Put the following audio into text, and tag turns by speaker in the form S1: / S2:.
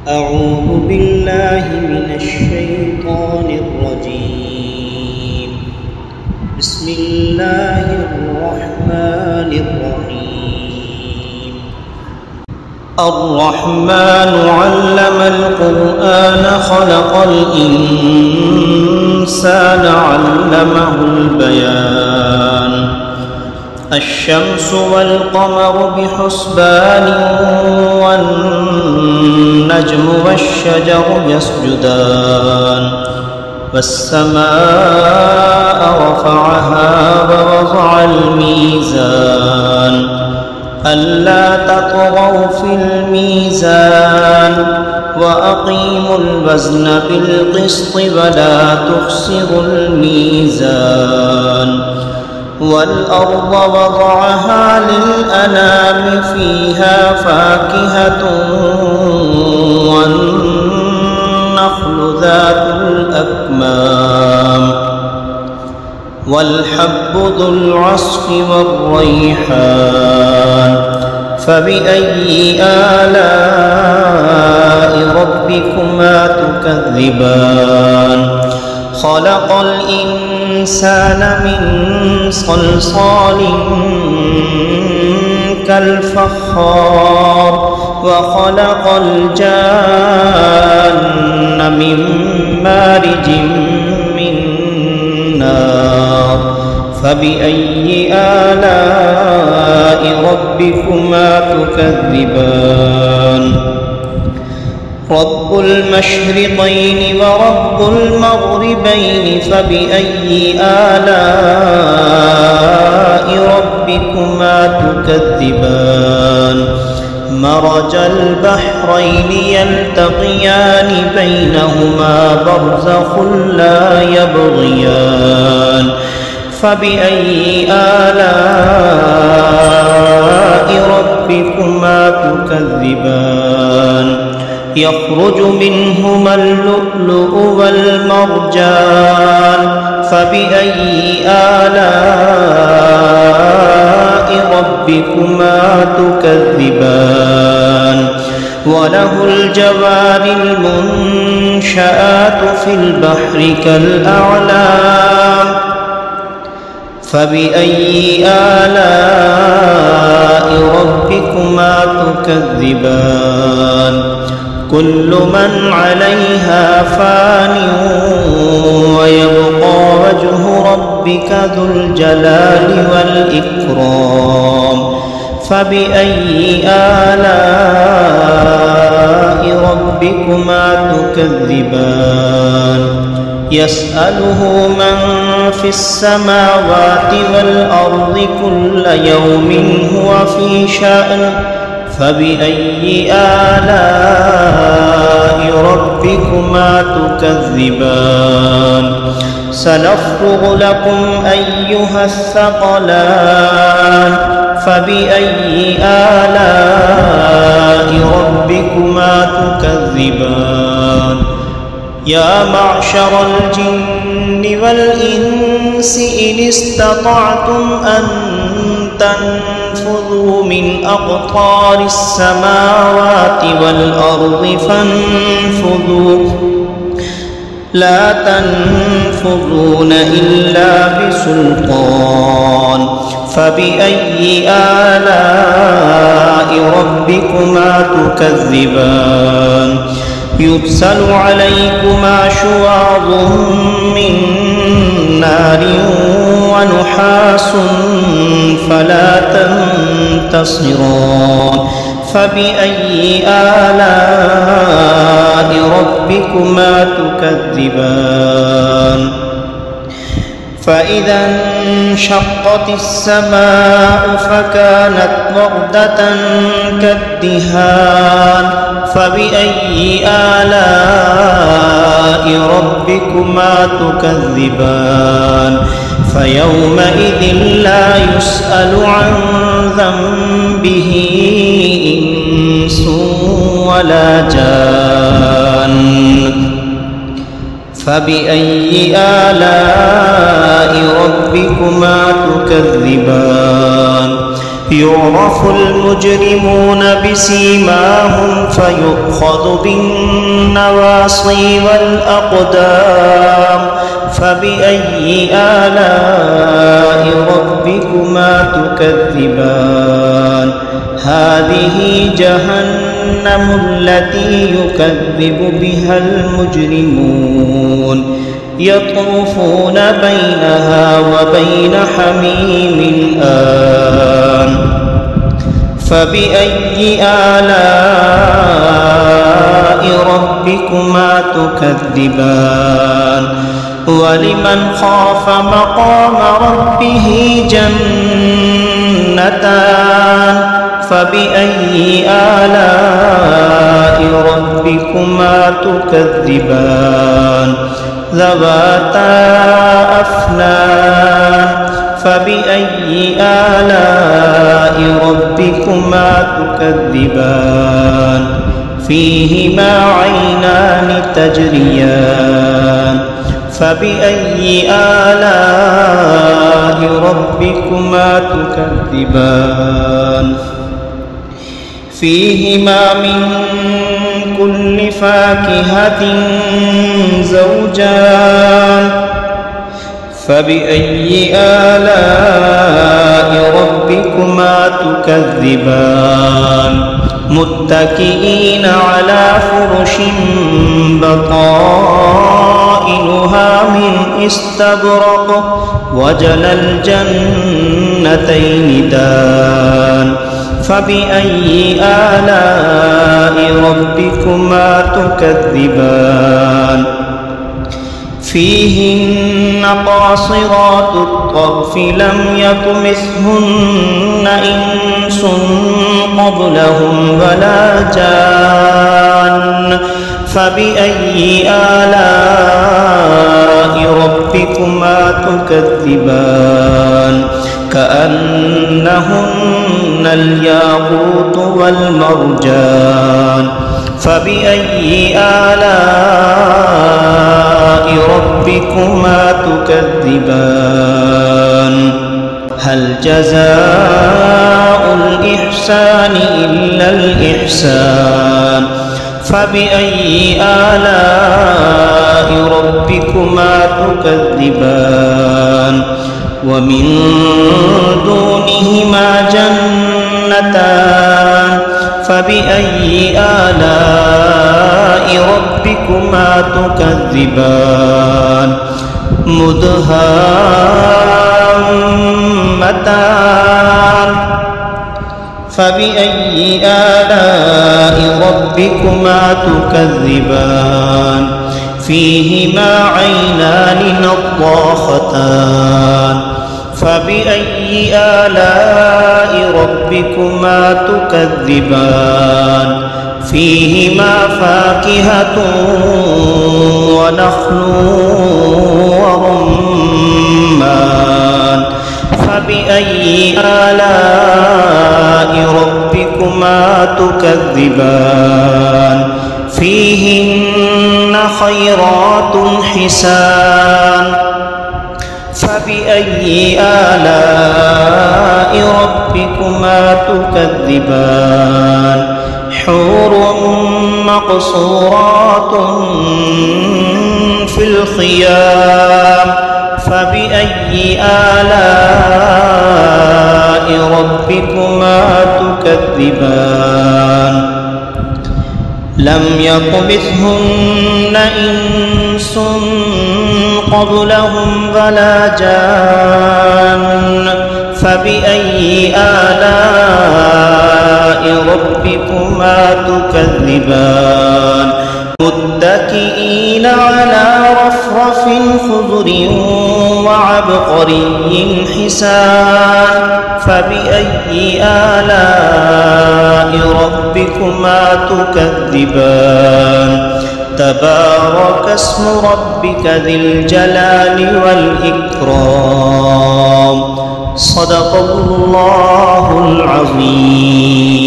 S1: أعوذ بالله من الشيطان الرجيم. بسم الله الرحمن الرحيم. الرحمن علم القرآن خلق الإنسان علمه البيان. الشمس والقمر بحسبان والنجم والشجر يسجدان. والسماء رفعها ووضع الميزان ألا تطغوا في الميزان وأقيموا الوزن بالقسط ولا تخسروا الميزان. والأرض وضعها للأنام فيها فاكهة والنخل ذات الأكمام والحب ذو العصف والريحان. فبأي آلاء ربكما تكذبان؟ خلق الإنسان من صلصال كالفخار وخلق الجان من مارج من نار. فبأي آلاء ربكما تكذبان؟ رب المشرقين ورب المغربين فبأي آلاء ربكما تكذبان؟ مرج البحرين يلتقيان بينهما برزخ لا يبغيان. فبأي آلاء ربكما تكذبان؟ يخرج منهما اللؤلؤ والمرجان. فبأي آلاء ربكما تكذبان؟ وله الجوار المنشآت في البحر كالأعلام. فبأي آلاء ربكما تكذبان؟ كل من عليها فان ويبقى وجه ربك ذو الجلال والإكرام. فبأي آلاء ربكما تكذبان؟ يسأله من في السماوات والأرض كل يوم هو في شأن. فبأي آلاء ربكما تكذبان؟ سنفرغ لكم أيها الثقلان. فبأي آلاء ربكما تكذبان؟ يا معشر الجن والإنس إن استطعتم أن تنفذوا من أقطار السماوات والأرض فانفذوا لا تنفذون إلا بسلطان. فبأي آلاء ربكما تكذبان؟ يرسل عليكما شواظ من نار ونحاس فلا تنتصران. فبأي آلاء ربكما تكذبان؟ فإذا انشقت السماء فكانت وردة كالدهان. فبأي آلاء ربكما تكذبان؟ فيومئذ لا يسأل عن ذنبه إنس ولا جان. فبأي آلاء ربكما تكذبان؟ يعرف المجرمون بسيماهم فيؤخذ بالنواصي والأقدام فبأي آلاء ربكما تكذبان هذه جهنم التي يكذب بها المجرمون يطوفون بينها وبين حميم آن فبأي آلاء ربكما تكذبان ولمن خاف مقام ربه جنتان فبأي آلاء ربكما تكذبان ذواتا أفنان فبأي آلاء ربكما تكذبان فيهما عينان تجريان فبأي آلاء ربكما تكذبان فيهما من كل فاكهة زوجان فبأي آلاء ربكما تكذبان متكئين على فرش بطائنها من استبرق وجنى الجنتين دان فبأي آلاء ربكما تكذبان فيهن قاصرات الطرف لم يطمثهن إنس قبلهم ولا جان فبأي آلاء ربكما تكذبان كأنهن الياقوت والمرجان فبأي آلاء ربكما تكذبان هل جزاء الإحسان إلا الإحسان فبأي آلاء ربكما تكذبان ومن دونهما جنتان فبأي آلاء ربكما تكذبان مدهامتان فبأي آلاء ربكما تكذبان فيهما عينان نضاختان فبأي آلاء ربكما تكذبان فيهما فاكهة ونخل ورمان فبأي آلاء ربكما تكذبان فيهن خيرات حسان فبأي آلاء ربكما تكذبان حور مقصورات في الخيام فبأي آلاء ربكما تكذبان لم يطمثهن إنس قبلهم ولا جان فبأي آلاء ربكما تكذبان متكئين على رفرف خضر وعبقري حسان فبأي آلاء ربكما تكذبان تبارك اسم ربك ذي الجلال والإكرام صدق الله العظيم.